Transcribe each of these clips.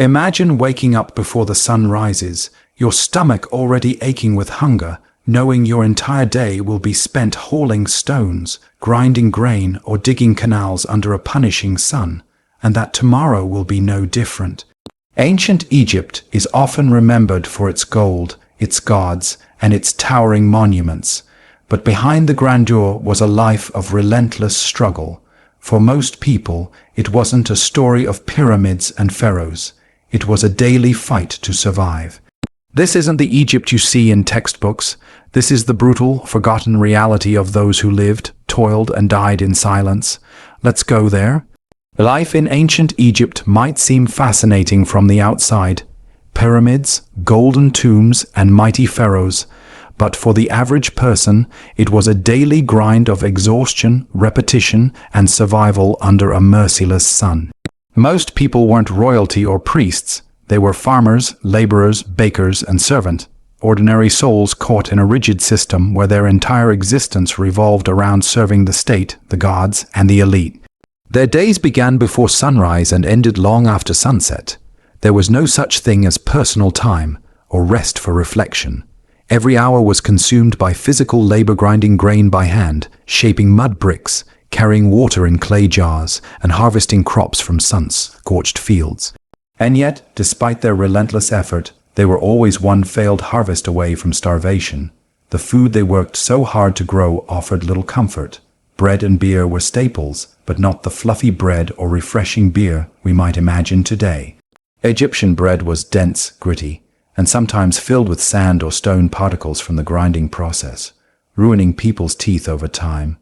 Imagine waking up before the sun rises, your stomach already aching with hunger, knowing your entire day will be spent hauling stones, grinding grain, or digging canals under a punishing sun, and that tomorrow will be no different. Ancient Egypt is often remembered for its gold, its gods, and its towering monuments, but behind the grandeur was a life of relentless struggle. For most people, it wasn't a story of pyramids and pharaohs. It was a daily fight to survive. This isn't the Egypt you see in textbooks. This is the brutal, forgotten reality of those who lived, toiled, and died in silence. Let's go there. Life in ancient Egypt might seem fascinating from the outside. Pyramids, golden tombs, and mighty pharaohs. But for the average person, it was a daily grind of exhaustion, repetition, and survival under a merciless sun. Most people weren't royalty or priests. They were farmers, laborers, bakers, and servants. Ordinary souls caught in a rigid system where their entire existence revolved around serving the state, the gods, and the elite. Their days began before sunrise and ended long after sunset. There was no such thing as personal time or rest for reflection. Every hour was consumed by physical labor, grinding grain by hand, shaping mud bricks, carrying water in clay jars, and harvesting crops from sun-scorched fields. And yet, despite their relentless effort, they were always one failed harvest away from starvation. The food they worked so hard to grow offered little comfort. Bread and beer were staples, but not the fluffy bread or refreshing beer we might imagine today. Egyptian bread was dense, gritty, and sometimes filled with sand or stone particles from the grinding process, ruining people's teeth over time.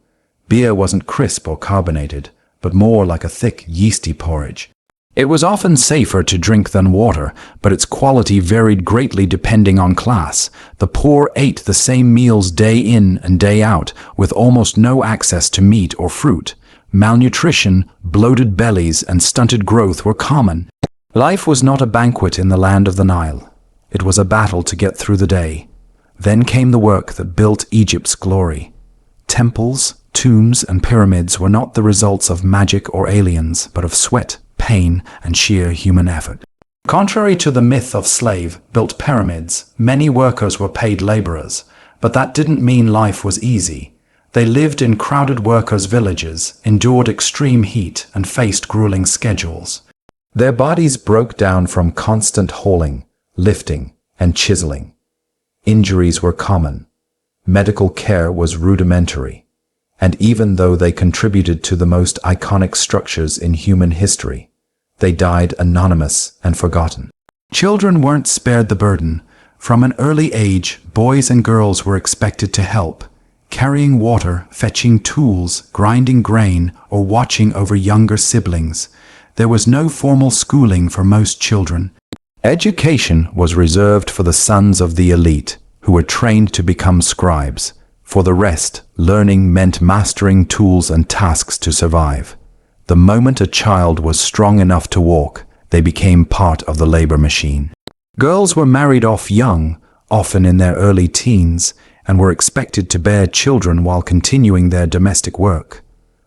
Beer wasn't crisp or carbonated, but more like a thick, yeasty porridge. It was often safer to drink than water, but its quality varied greatly depending on class. The poor ate the same meals day in and day out, with almost no access to meat or fruit. Malnutrition, bloated bellies, and stunted growth were common. Life was not a banquet in the land of the Nile. It was a battle to get through the day. Then came the work that built Egypt's glory. Temples, tombs, and pyramids were not the results of magic or aliens, but of sweat, pain, and sheer human effort. Contrary to the myth of slave-built pyramids, many workers were paid laborers, but that didn't mean life was easy. They lived in crowded workers' villages, endured extreme heat, and faced grueling schedules. Their bodies broke down from constant hauling, lifting, and chiseling. Injuries were common. Medical care was rudimentary. And even though they contributed to the most iconic structures in human history, they died anonymous and forgotten. Children weren't spared the burden. From an early age, boys and girls were expected to help, carrying water, fetching tools, grinding grain, or watching over younger siblings. There was no formal schooling for most children. Education was reserved for the sons of the elite, who were trained to become scribes. For the rest, learning meant mastering tools and tasks to survive. The moment a child was strong enough to walk, they became part of the labor machine. Girls were married off young, often in their early teens, and were expected to bear children while continuing their domestic work.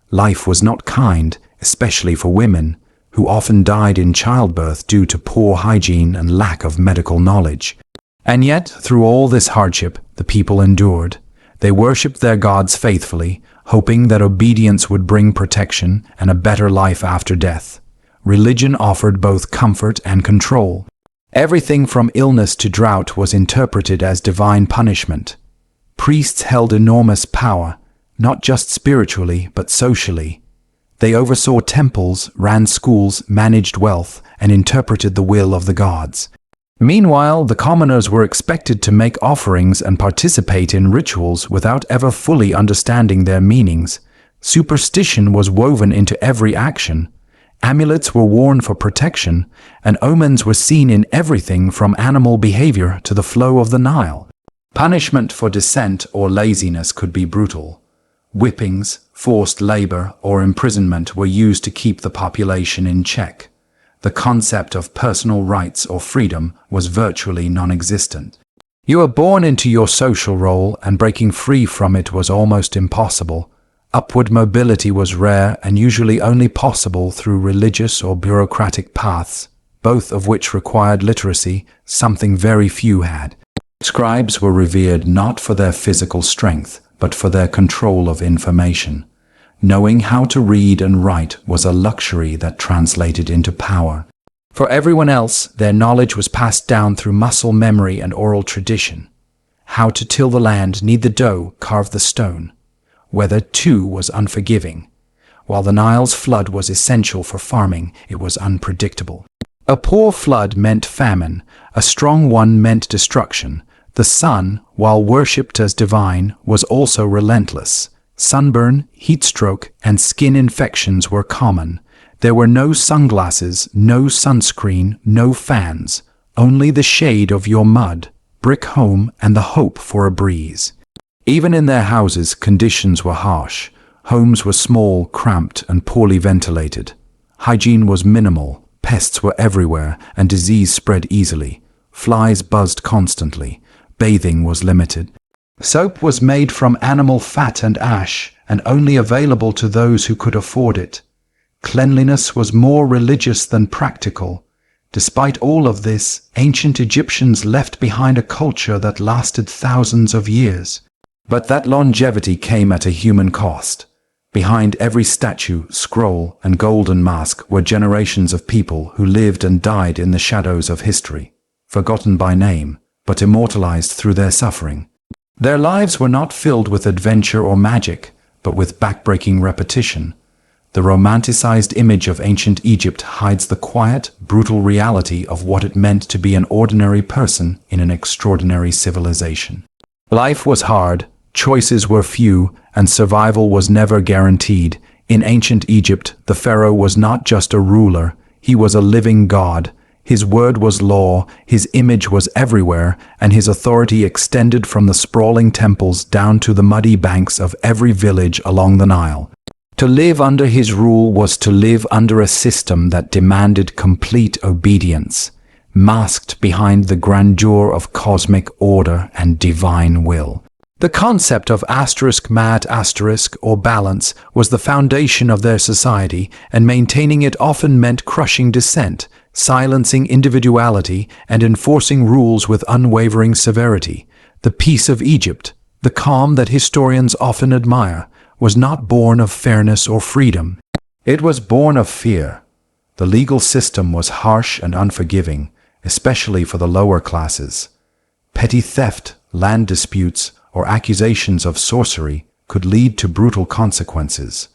Life was not kind, especially for women, who often died in childbirth due to poor hygiene and lack of medical knowledge. And yet, through all this hardship, the people endured. They worshipped their gods faithfully, hoping that obedience would bring protection and a better life after death. Religion offered both comfort and control. Everything from illness to drought was interpreted as divine punishment. Priests held enormous power, not just spiritually but socially. They oversaw temples, ran schools, managed wealth, and interpreted the will of the gods. Meanwhile, the commoners were expected to make offerings and participate in rituals without ever fully understanding their meanings. Superstition was woven into every action. Amulets were worn for protection, and omens were seen in everything from animal behavior to the flow of the Nile. Punishment for dissent or laziness could be brutal. Whippings, forced labor, or imprisonment were used to keep the population in check. The concept of personal rights or freedom was virtually non-existent. You were born into your social role, and breaking free from it was almost impossible. Upward mobility was rare and usually only possible through religious or bureaucratic paths. both of which required literacy, something very few had. Scribes were revered not for their physical strength, but for their control of information. Knowing how to read and write was a luxury that translated into power. For everyone else, their knowledge was passed down through muscle memory and oral tradition. How to till the land, knead the dough, carve the stone. Weather, too, was unforgiving. While the Nile's flood was essential for farming, it was unpredictable. A poor flood meant famine, a strong one meant destruction. The sun, while worshipped as divine, was also relentless. Sunburn, heatstroke, and skin infections were common. There were no sunglasses, no sunscreen, no fans, only the shade of your mud, brick home, and the hope for a breeze. Even in their houses, conditions were harsh. Homes were small, cramped, and poorly ventilated. Hygiene was minimal, pests were everywhere, and disease spread easily. Flies buzzed constantly. Bathing was limited. Soap was made from animal fat and ash, and only available to those who could afford it. Cleanliness was more religious than practical. Despite all of this, ancient Egyptians left behind a culture that lasted thousands of years. But that longevity came at a human cost. Behind every statue, scroll, and golden mask were generations of people who lived and died in the shadows of history, forgotten by name, but immortalized through their suffering. Their lives were not filled with adventure or magic, but with backbreaking repetition. The romanticized image of ancient Egypt hides the quiet, brutal reality of what it meant to be an ordinary person in an extraordinary civilization. Life was hard, choices were few, and survival was never guaranteed. In ancient Egypt, the pharaoh was not just a ruler, he was a living god. His word was law, his image was everywhere, and his authority extended from the sprawling temples down to the muddy banks of every village along the Nile. To live under his rule was to live under a system that demanded complete obedience, masked behind the grandeur of cosmic order and divine will. The concept of *mat* or balance was the foundation of their society, and maintaining it often meant crushing dissent, silencing individuality, and enforcing rules with unwavering severity. The peace of Egypt, the calm that historians often admire, was not born of fairness or freedom. It was born of fear. The legal system was harsh and unforgiving, especially for the lower classes. Petty theft, land disputes, or accusations of sorcery could lead to brutal consequences.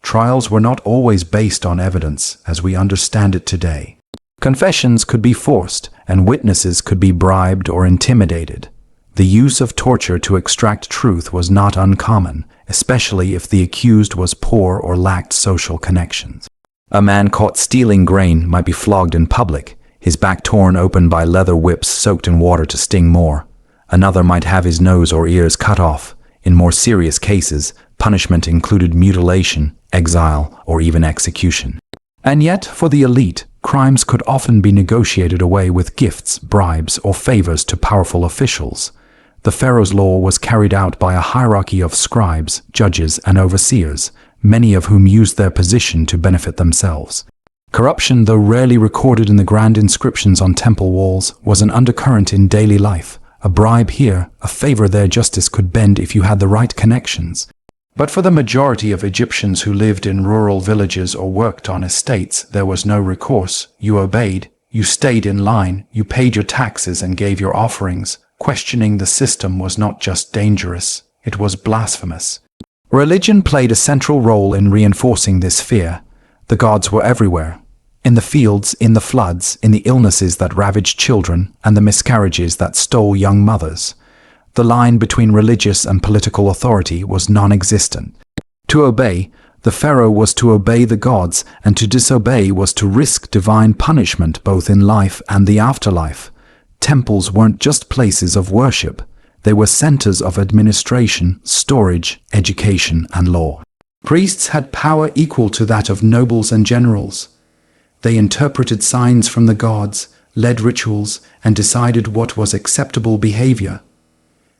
Trials were not always based on evidence as we understand it today. Confessions could be forced, and witnesses could be bribed or intimidated. The use of torture to extract truth was not uncommon, especially if the accused was poor or lacked social connections. A man caught stealing grain might be flogged in public, his back torn open by leather whips soaked in water to sting more. Another might have his nose or ears cut off. In more serious cases, punishment included mutilation, exile, or even execution. And yet, for the elite, crimes could often be negotiated away with gifts, bribes, or favors to powerful officials. The pharaoh's law was carried out by a hierarchy of scribes, judges, and overseers, many of whom used their position to benefit themselves. Corruption, though rarely recorded in the grand inscriptions on temple walls, was an undercurrent in daily life. A bribe here, a favor there justice could bend if you had the right connections. But for the majority of Egyptians who lived in rural villages or worked on estates, there was no recourse. You obeyed, you stayed in line, you paid your taxes and gave your offerings. Questioning the system was not just dangerous, it was blasphemous. Religion played a central role in reinforcing this fear. The gods were everywhere. In the fields, in the floods, in the illnesses that ravaged children, and the miscarriages that stole young mothers. The line between religious and political authority was non-existent. To obey, the pharaoh was to obey the gods, and to disobey was to risk divine punishment both in life and the afterlife. Temples weren't just places of worship. They were centers of administration, storage, education, and law. Priests had power equal to that of nobles and generals. They interpreted signs from the gods, led rituals, and decided what was acceptable behavior.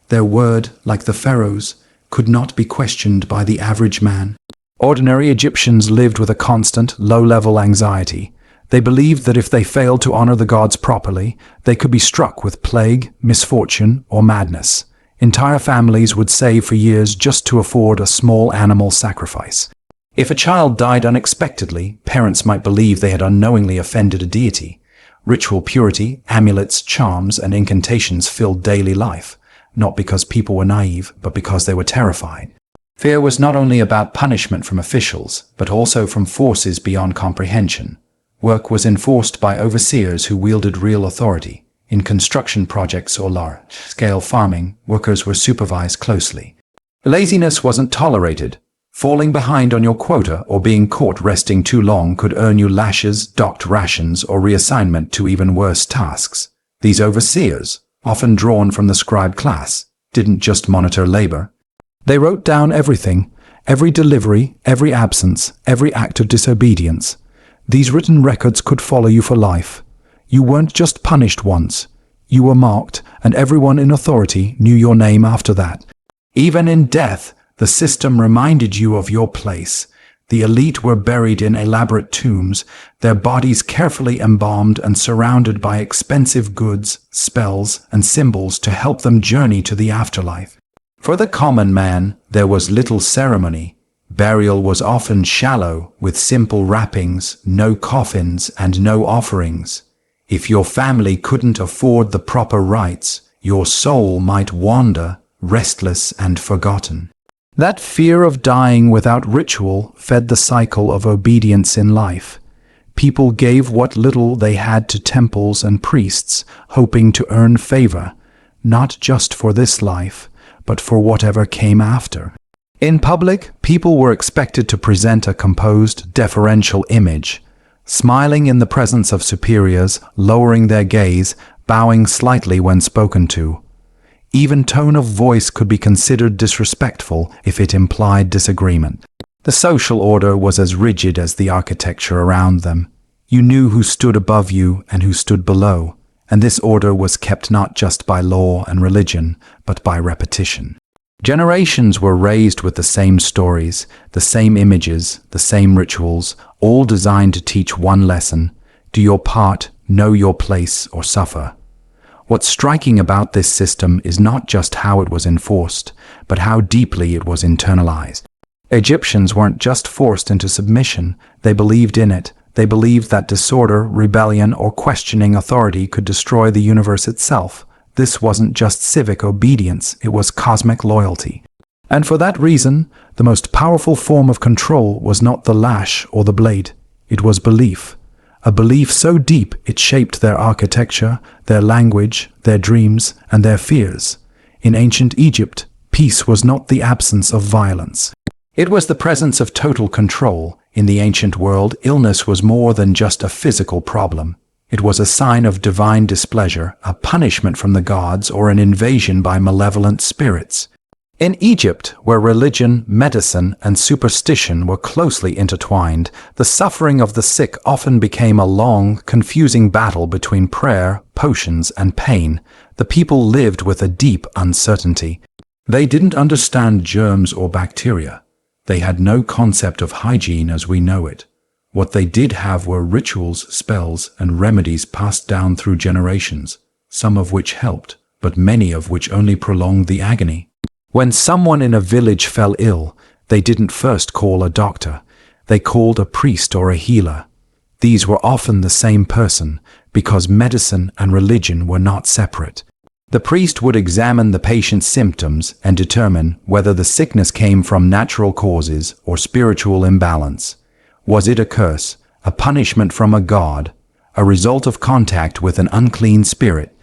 Their word, like the pharaoh's, could not be questioned by the average man. Ordinary Egyptians lived with a constant, low-level anxiety. They believed that if they failed to honor the gods properly, they could be struck with plague, misfortune, or madness. Entire families would save for years just to afford a small animal sacrifice. If a child died unexpectedly, parents might believe they had unknowingly offended a deity. Ritual purity, amulets, charms, and incantations filled daily life, not because people were naive, but because they were terrified. Fear was not only about punishment from officials, but also from forces beyond comprehension. Work was enforced by overseers who wielded real authority. In construction projects or large-scale farming, workers were supervised closely. Laziness wasn't tolerated. Falling behind on your quota or being caught resting too long could earn you lashes, docked rations, or reassignment to even worse tasks. These overseers, often drawn from the scribe class, didn't just monitor labor. They wrote down everything, every delivery, every absence, every act of disobedience. These written records could follow you for life. You weren't just punished once. You were marked, and everyone in authority knew your name after that. Even in death, the system reminded you of your place. The elite were buried in elaborate tombs, their bodies carefully embalmed and surrounded by expensive goods, spells, and symbols to help them journey to the afterlife. For the common man, there was little ceremony. Burial was often shallow, with simple wrappings, no coffins, and no offerings. If your family couldn't afford the proper rites, your soul might wander, restless and forgotten. That fear of dying without ritual fed the cycle of obedience in life. People gave what little they had to temples and priests, hoping to earn favor, not just for this life, but for whatever came after. In public, people were expected to present a composed, deferential image, smiling in the presence of superiors, lowering their gaze, bowing slightly when spoken to. Even tone of voice could be considered disrespectful if it implied disagreement. The social order was as rigid as the architecture around them. You knew who stood above you and who stood below, and this order was kept not just by law and religion, but by repetition. Generations were raised with the same stories, the same images, the same rituals, all designed to teach one lesson: do your part, know your place, or suffer. What's striking about this system is not just how it was enforced, but how deeply it was internalized. Egyptians weren't just forced into submission, they believed in it. They believed that disorder, rebellion, or questioning authority could destroy the universe itself. This wasn't just civic obedience, it was cosmic loyalty. And for that reason, the most powerful form of control was not the lash or the blade. It was belief. A belief so deep it shaped their architecture, their language, their dreams, and their fears. In ancient Egypt, peace was not the absence of violence. It was the presence of total control. In the ancient world, illness was more than just a physical problem. It was a sign of divine displeasure, a punishment from the gods, or an invasion by malevolent spirits. In Egypt, where religion, medicine, and superstition were closely intertwined, the suffering of the sick often became a long, confusing battle between prayer, potions, and pain. The people lived with a deep uncertainty. They didn't understand germs or bacteria. They had no concept of hygiene as we know it. What they did have were rituals, spells, and remedies passed down through generations, some of which helped, but many of which only prolonged the agony. When someone in a village fell ill, they didn't first call a doctor. They called a priest or a healer. These were often the same person, because medicine and religion were not separate. The priest would examine the patient's symptoms and determine whether the sickness came from natural causes or spiritual imbalance. Was it a curse, a punishment from a god, a result of contact with an unclean spirit?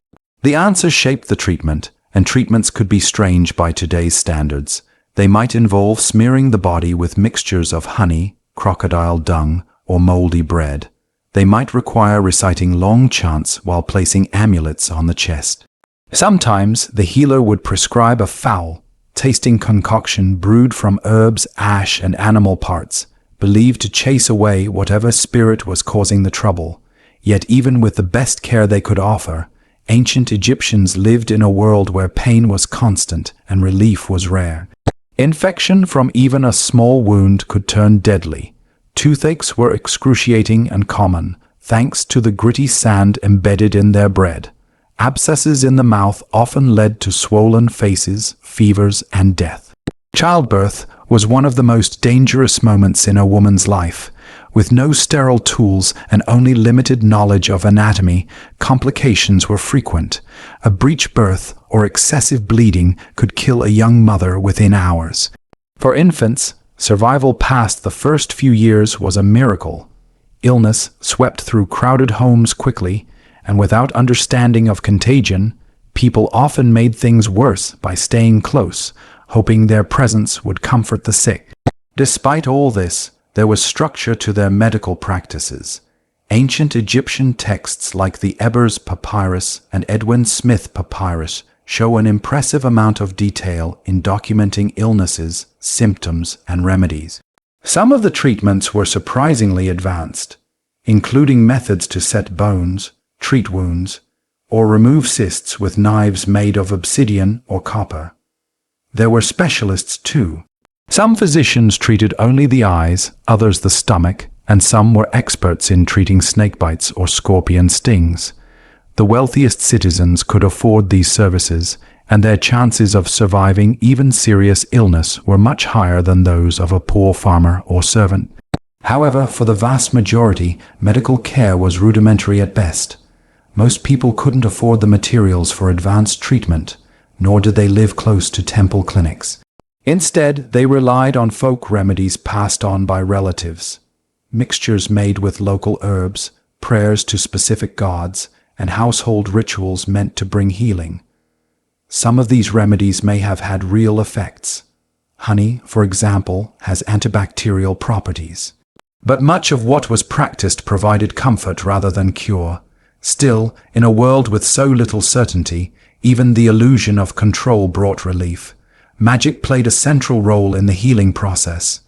The answer shaped the treatment, and treatments could be strange by today's standards. They might involve smearing the body with mixtures of honey, crocodile dung, or moldy bread. They might require reciting long chants while placing amulets on the chest. Sometimes the healer would prescribe a foul, tasting concoction brewed from herbs, ash, and animal parts, believed to chase away whatever spirit was causing the trouble. Yet even with the best care they could offer, ancient Egyptians lived in a world where pain was constant and relief was rare. Infection from even a small wound could turn deadly. Toothaches were excruciating and common. thanks to the gritty sand embedded in their bread. Abscesses in the mouth often led to swollen faces, fevers, and death. Childbirth was one of the most dangerous moments in a woman's life. With no sterile tools and only limited knowledge of anatomy, complications were frequent. A breech birth or excessive bleeding could kill a young mother within hours. For infants, survival past the first few years was a miracle. Illness swept through crowded homes quickly, and without understanding of contagion, people often made things worse by staying close, hoping their presence would comfort the sick. Despite all this, there was structure to their medical practices. Ancient Egyptian texts like the Ebers Papyrus and Edwin Smith Papyrus show an impressive amount of detail in documenting illnesses, symptoms, and remedies. Some of the treatments were surprisingly advanced, including methods to set bones, treat wounds, or remove cysts with knives made of obsidian or copper. There were specialists too. Some physicians treated only the eyes, others the stomach, and some were experts in treating snake bites or scorpion stings. The wealthiest citizens could afford these services, and their chances of surviving even serious illness were much higher than those of a poor farmer or servant. However, for the vast majority, medical care was rudimentary at best. Most people couldn't afford the materials for advanced treatment, nor did they live close to temple clinics. Instead, they relied on folk remedies passed on by relatives, mixtures made with local herbs, prayers to specific gods, and household rituals meant to bring healing. Some of these remedies may have had real effects. Honey, for example, has antibacterial properties. But much of what was practiced provided comfort rather than cure. Still, in a world with so little certainty, even the illusion of control brought relief. Magic played a central role in the healing process.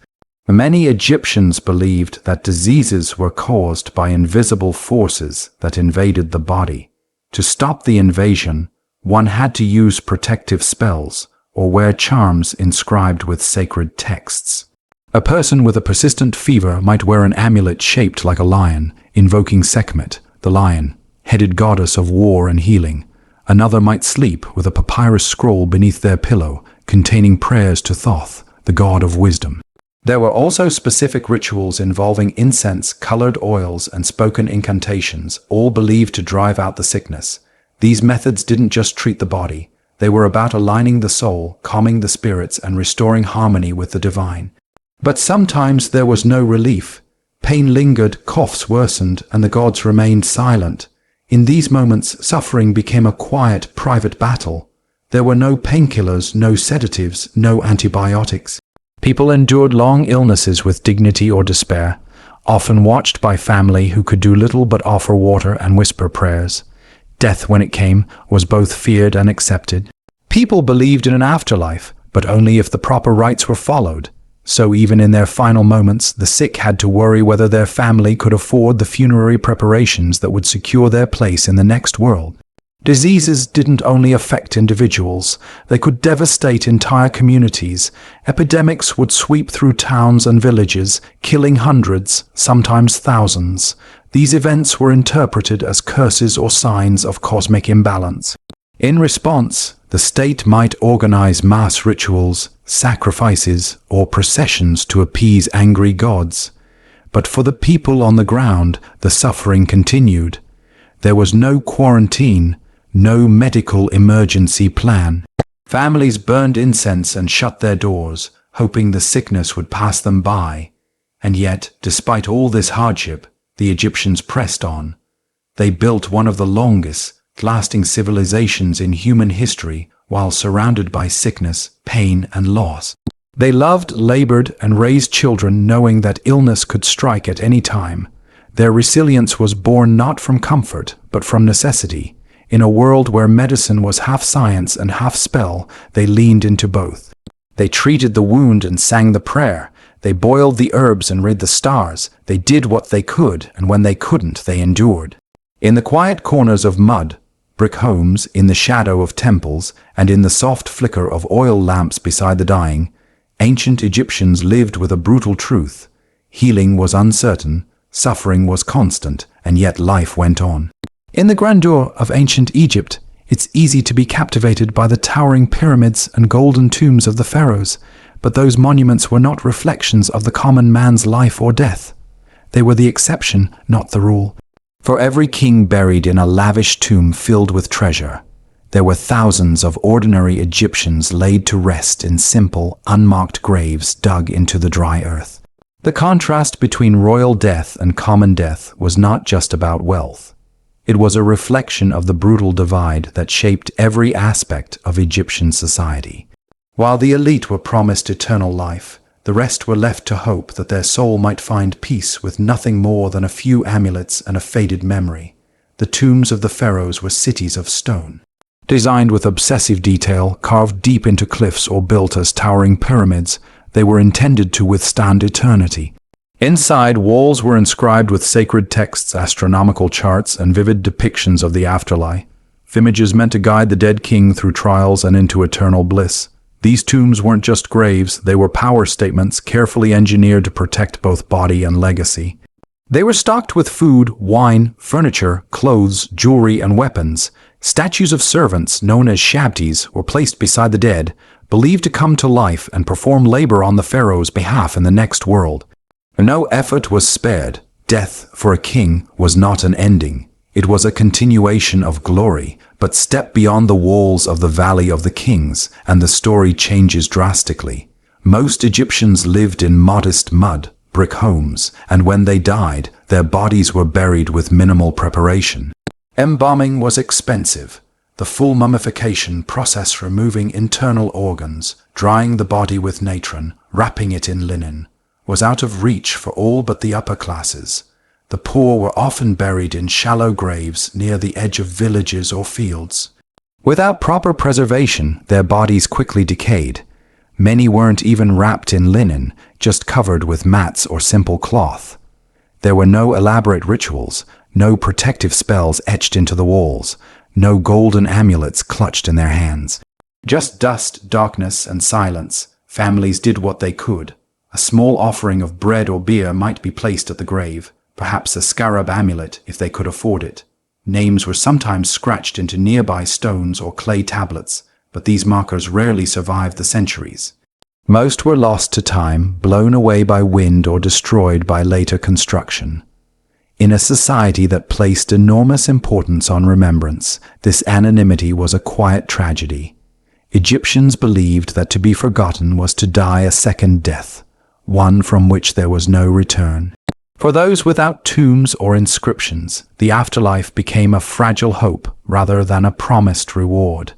Many Egyptians believed that diseases were caused by invisible forces that invaded the body. To stop the invasion, one had to use protective spells or wear charms inscribed with sacred texts. A person with a persistent fever might wear an amulet shaped like a lion, invoking Sekhmet, the lion, headed goddess of war and healing. Another might sleep with a papyrus scroll beneath their pillow, containing prayers to Thoth, the god of wisdom. There were also specific rituals involving incense, colored oils, and spoken incantations, all believed to drive out the sickness. These methods didn't just treat the body. They were about aligning the soul, calming the spirits, and restoring harmony with the divine. But sometimes there was no relief. Pain lingered, coughs worsened, and the gods remained silent. In these moments, suffering became a quiet, private battle. There were no painkillers, no sedatives, no antibiotics. People endured long illnesses with dignity or despair, often watched by family who could do little but offer water and whisper prayers. Death, when it came, was both feared and accepted. People believed in an afterlife, but only if the proper rites were followed. So even in their final moments, the sick had to worry whether their family could afford the funerary preparations that would secure their place in the next world. Diseases didn't only affect individuals, they could devastate entire communities. Epidemics would sweep through towns and villages, killing hundreds, sometimes thousands. These events were interpreted as curses or signs of cosmic imbalance. In response, the state might organize mass rituals, sacrifices, or processions to appease angry gods. But for the people on the ground, the suffering continued. There was no quarantine, no medical emergency plan. Families burned incense and shut their doors, hoping the sickness would pass them by. And yet, despite all this hardship, the Egyptians pressed on. They built one of the longest, lasting civilizations in human history while surrounded by sickness, pain, and loss. They loved, labored, and raised children knowing that illness could strike at any time. Their resilience was born not from comfort, but from necessity. In a world where medicine was half science and half spell, they leaned into both. They treated the wound and sang the prayer. They boiled the herbs and read the stars. They did what they could, and when they couldn't, they endured. In the quiet corners of mud, brick homes, in the shadow of temples, and in the soft flicker of oil lamps beside the dying, ancient Egyptians lived with a brutal truth. Healing was uncertain, suffering was constant, and yet life went on. In the grandeur of ancient Egypt, it's easy to be captivated by the towering pyramids and golden tombs of the pharaohs, but those monuments were not reflections of the common man's life or death. They were the exception, not the rule. For every king buried in a lavish tomb filled with treasure, there were thousands of ordinary Egyptians laid to rest in simple, unmarked graves dug into the dry earth. The contrast between royal death and common death was not just about wealth. It was a reflection of the brutal divide that shaped every aspect of Egyptian society. While the elite were promised eternal life, the rest were left to hope that their soul might find peace with nothing more than a few amulets and a faded memory. The tombs of the pharaohs were cities of stone, designed with obsessive detail, carved deep into cliffs or built as towering pyramids. They were intended to withstand eternity. Inside, walls were inscribed with sacred texts, astronomical charts, and vivid depictions of the afterlife, images meant to guide the dead king through trials and into eternal bliss. These tombs weren't just graves, they were power statements carefully engineered to protect both body and legacy. They were stocked with food, wine, furniture, clothes, jewelry, and weapons. Statues of servants, known as shabtis, were placed beside the dead, believed to come to life and perform labor on the pharaoh's behalf in the next world. No effort was spared. Death, for a king, was not an ending. It was a continuation of glory, but step beyond the walls of the Valley of the Kings, and the story changes drastically. Most Egyptians lived in modest mud, brick homes, and when they died, their bodies were buried with minimal preparation. Embalming was expensive. The full mummification process, removing internal organs, drying the body with natron, wrapping it in linen, was out of reach for all but the upper classes. The poor were often buried in shallow graves near the edge of villages or fields. Without proper preservation, their bodies quickly decayed. Many weren't even wrapped in linen, just covered with mats or simple cloth. There were no elaborate rituals, no protective spells etched into the walls, no golden amulets clutched in their hands. Just dust, darkness, and silence. Families did what they could. A small offering of bread or beer might be placed at the grave, perhaps a scarab amulet if they could afford it. Names were sometimes scratched into nearby stones or clay tablets, but these markers rarely survived the centuries. Most were lost to time, blown away by wind or destroyed by later construction. In a society that placed enormous importance on remembrance, this anonymity was a quiet tragedy. Egyptians believed that to be forgotten was to die a second death, one from which there was no return. For those without tombs or inscriptions, the afterlife became a fragile hope rather than a promised reward.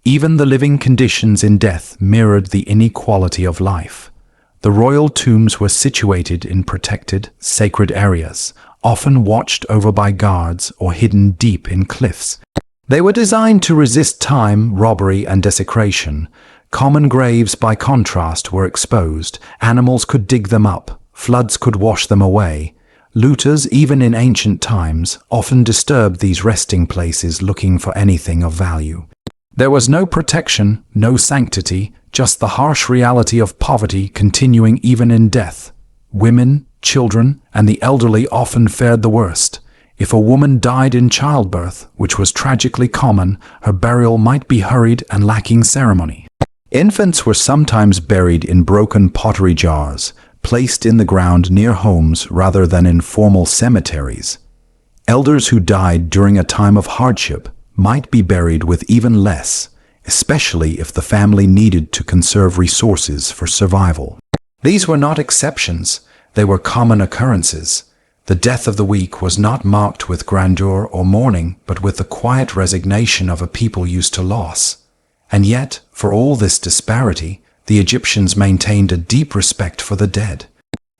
Even the living conditions in death mirrored the inequality of life. The royal tombs were situated in protected, sacred areas, often watched over by guards or hidden deep in cliffs. They were designed to resist time, robbery, and desecration. Common graves, by contrast, were exposed. Animals could dig them up. Floods could wash them away. Looters, even in ancient times, often disturbed these resting places looking for anything of value. There was no protection, no sanctity, just the harsh reality of poverty continuing even in death. Women, children, and the elderly often fared the worst. If a woman died in childbirth, which was tragically common, her burial might be hurried and lacking ceremony. Infants were sometimes buried in broken pottery jars, placed in the ground near homes rather than in formal cemeteries. Elders who died during a time of hardship might be buried with even less, especially if the family needed to conserve resources for survival. These were not exceptions, they were common occurrences. The death of the weak was not marked with grandeur or mourning, but with the quiet resignation of a people used to loss. And yet, for all this disparity, the Egyptians maintained a deep respect for the dead.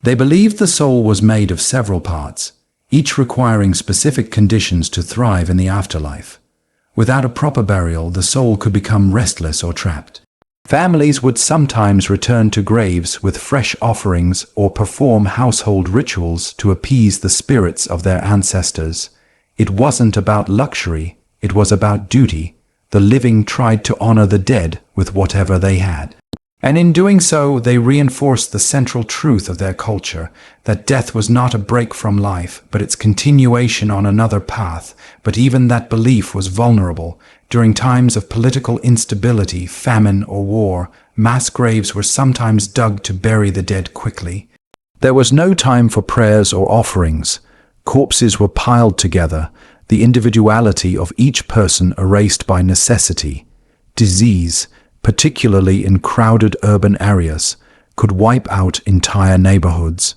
They believed the soul was made of several parts, each requiring specific conditions to thrive in the afterlife. Without a proper burial, the soul could become restless or trapped. Families would sometimes return to graves with fresh offerings or perform household rituals to appease the spirits of their ancestors. It wasn't about luxury, it was about duty. The living tried to honor the dead with whatever they had. And in doing so, they reinforced the central truth of their culture, that death was not a break from life, but its continuation on another path. But even that belief was vulnerable. During times of political instability, famine, or war, mass graves were sometimes dug to bury the dead quickly. There was no time for prayers or offerings. Corpses were piled together, the individuality of each person erased by necessity. Disease, particularly in crowded urban areas, could wipe out entire neighborhoods.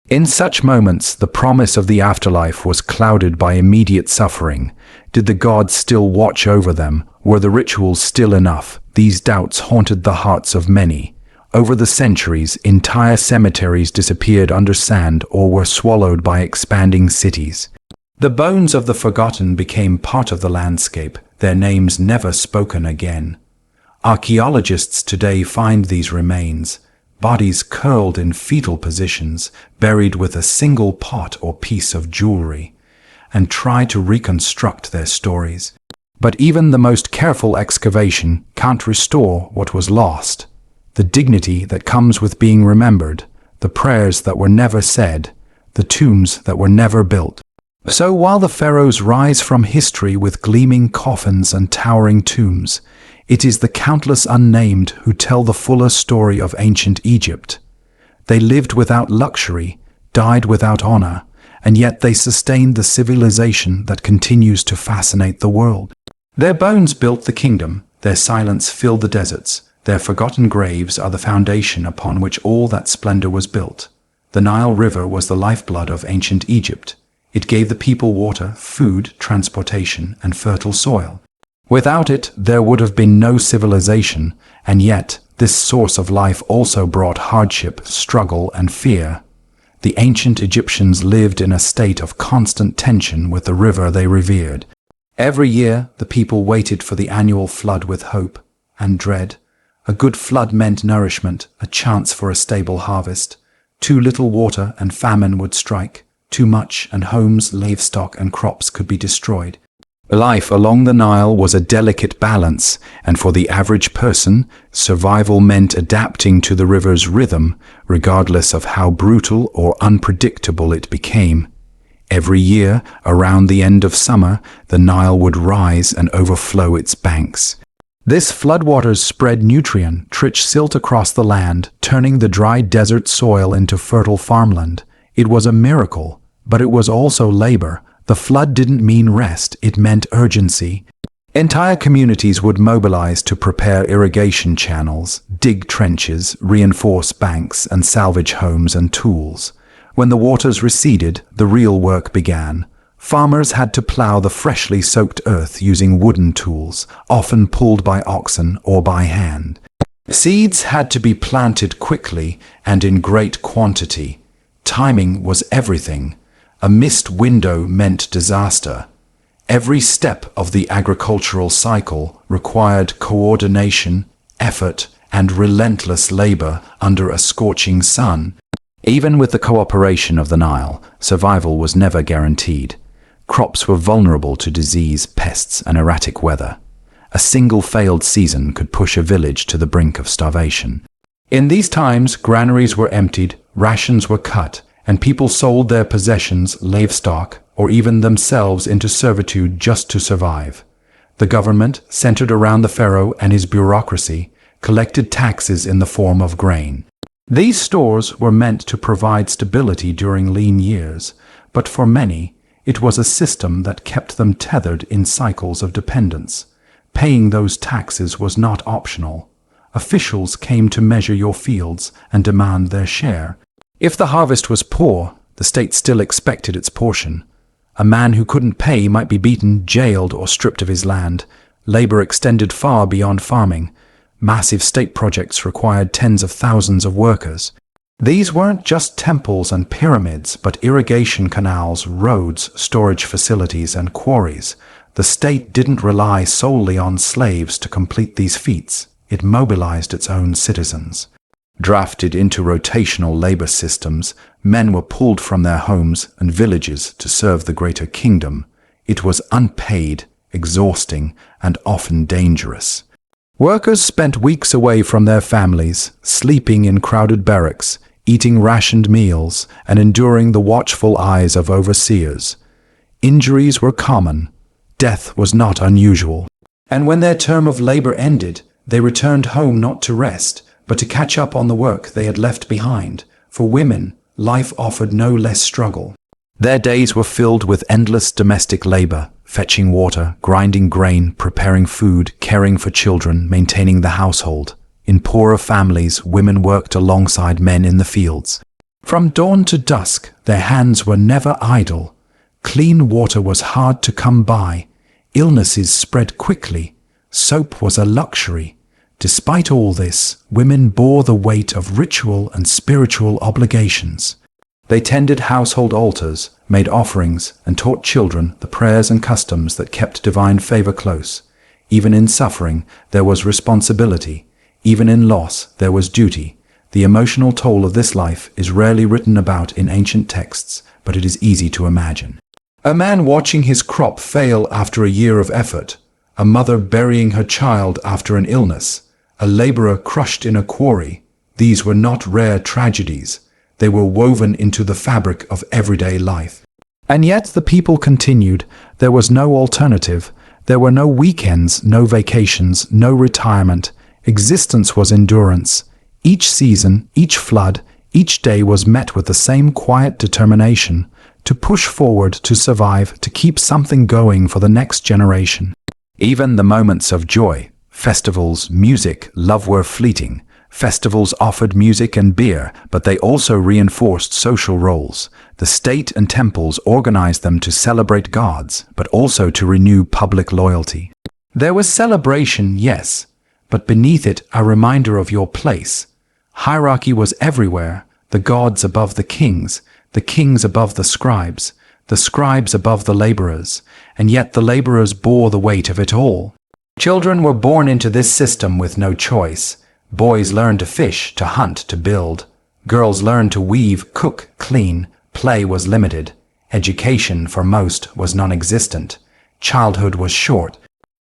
In such moments, the promise of the afterlife was clouded by immediate suffering. Did the gods still watch over them? Were the rituals still enough? These doubts haunted the hearts of many. Over the centuries, entire cemeteries disappeared under sand or were swallowed by expanding cities. The bones of the forgotten became part of the landscape, their names never spoken again. Archaeologists today find these remains, bodies curled in fetal positions, buried with a single pot or piece of jewelry, and try to reconstruct their stories. But even the most careful excavation can't restore what was lost. The dignity that comes with being remembered, the prayers that were never said, the tombs that were never built. So while the pharaohs rise from history with gleaming coffins and towering tombs, it is the countless unnamed who tell the fuller story of ancient Egypt. They lived without luxury, died without honor, and yet they sustained the civilization that continues to fascinate the world. Their bones built the kingdom, their silence filled the deserts, their forgotten graves are the foundation upon which all that splendor was built. The Nile River was the lifeblood of ancient Egypt. It gave the people water, food, transportation, and fertile soil. Without it, there would have been no civilization, and yet this source of life also brought hardship, struggle, and fear. The ancient Egyptians lived in a state of constant tension with the river they revered. Every year, the people waited for the annual flood with hope and dread. A good flood meant nourishment, a chance for a stable harvest. Too little water and famine would strike. Too much and homes, livestock, and crops could be destroyed. Life along the Nile was a delicate balance, and for the average person, survival meant adapting to the river's rhythm, regardless of how brutal or unpredictable it became. Every year, around the end of summer, the Nile would rise and overflow its banks. This floodwaters spread nutrient-rich silt across the land, turning the dry desert soil into fertile farmland. It was a miracle, but it was also labor. The flood didn't mean rest, it meant urgency. Entire communities would mobilize to prepare irrigation channels, dig trenches, reinforce banks, and salvage homes and tools. When the waters receded, the real work began. Farmers had to plow the freshly soaked earth using wooden tools, often pulled by oxen or by hand. Seeds had to be planted quickly and in great quantity. Timing was everything. A missed window meant disaster. Every step of the agricultural cycle required coordination, effort, and relentless labor under a scorching sun. Even with the cooperation of the Nile, survival was never guaranteed. Crops were vulnerable to disease, pests, and erratic weather. A single failed season could push a village to the brink of starvation. In these times, granaries were emptied, rations were cut, and people sold their possessions, livestock, or even themselves into servitude just to survive. The government, centered around the pharaoh and his bureaucracy, collected taxes in the form of grain. These stores were meant to provide stability during lean years, but for many, it was a system that kept them tethered in cycles of dependence. Paying those taxes was not optional. Officials came to measure your fields and demand their share. If the harvest was poor, the state still expected its portion. A man who couldn't pay might be beaten, jailed, or stripped of his land. Labor extended far beyond farming. Massive state projects required tens of thousands of workers. These weren't just temples and pyramids, but irrigation canals, roads, storage facilities, and quarries. The state didn't rely solely on slaves to complete these feats. It mobilized its own citizens. Drafted into rotational labor systems, men were pulled from their homes and villages to serve the greater kingdom. It was unpaid, exhausting, and often dangerous. Workers spent weeks away from their families, sleeping in crowded barracks, eating rationed meals, and enduring the watchful eyes of overseers. Injuries were common. Death was not unusual. And when their term of labor ended, they returned home not to rest, but to catch up on the work they had left behind. For women, life offered no less struggle. Their days were filled with endless domestic labor, fetching water, grinding grain, preparing food, caring for children, maintaining the household. In poorer families, women worked alongside men in the fields. From dawn to dusk, their hands were never idle. Clean water was hard to come by. Illnesses spread quickly. Soap was a luxury. Despite all this, women bore the weight of ritual and spiritual obligations. They tended household altars, made offerings, and taught children the prayers and customs that kept divine favor close. Even in suffering, there was responsibility. Even in loss, there was duty. The emotional toll of this life is rarely written about in ancient texts, but it is easy to imagine. A man watching his crop fail after a year of effort, a mother burying her child after an illness, a laborer crushed in a quarry. These were not rare tragedies. They were woven into the fabric of everyday life. And yet the people continued. There was no alternative. There were no weekends, no vacations, no retirement. Existence was endurance. Each season, each flood, each day was met with the same quiet determination to push forward, to survive, to keep something going for the next generation. Even the moments of joy, festivals, music, love were fleeting. Festivals offered music and beer, but they also reinforced social roles. The state and temples organized them to celebrate gods, but also to renew public loyalty. There was celebration, yes, but beneath it a reminder of your place. Hierarchy was everywhere, the gods above the kings above the scribes above the laborers, and yet the laborers bore the weight of it all. Children were born into this system with no choice. Boys learned to fish, to hunt, to build. Girls learned to weave, cook, clean. Play was limited. Education, for most, was non-existent. Childhood was short.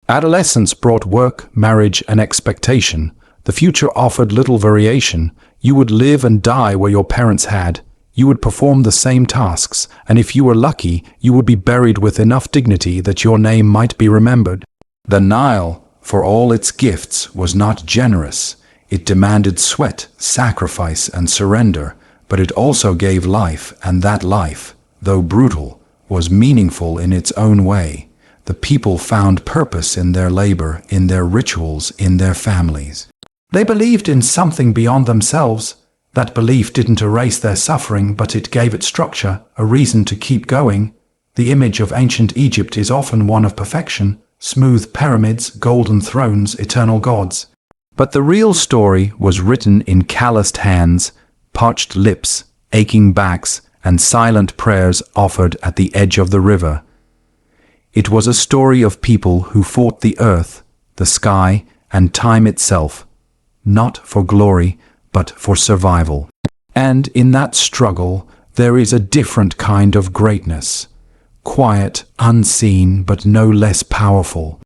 Adolescence brought work, marriage, and expectation. The future offered little variation. You would live and die where your parents had. You would perform the same tasks, and if you were lucky, you would be buried with enough dignity that your name might be remembered. The Nile, for all its gifts, was not generous. It demanded sweat, sacrifice, and surrender, but it also gave life, and that life, though brutal, was meaningful in its own way. The people found purpose in their labor, in their rituals, in their families. They believed in something beyond themselves. That belief didn't erase their suffering, but it gave it structure, a reason to keep going. The image of ancient Egypt is often one of perfection, smooth pyramids, golden thrones, eternal gods. But the real story was written in calloused hands, parched lips, aching backs, and silent prayers offered at the edge of the river. It was a story of people who fought the earth, the sky, and time itself, not for glory, but for survival. And in that struggle, there is a different kind of greatness, quiet, unseen, but no less powerful.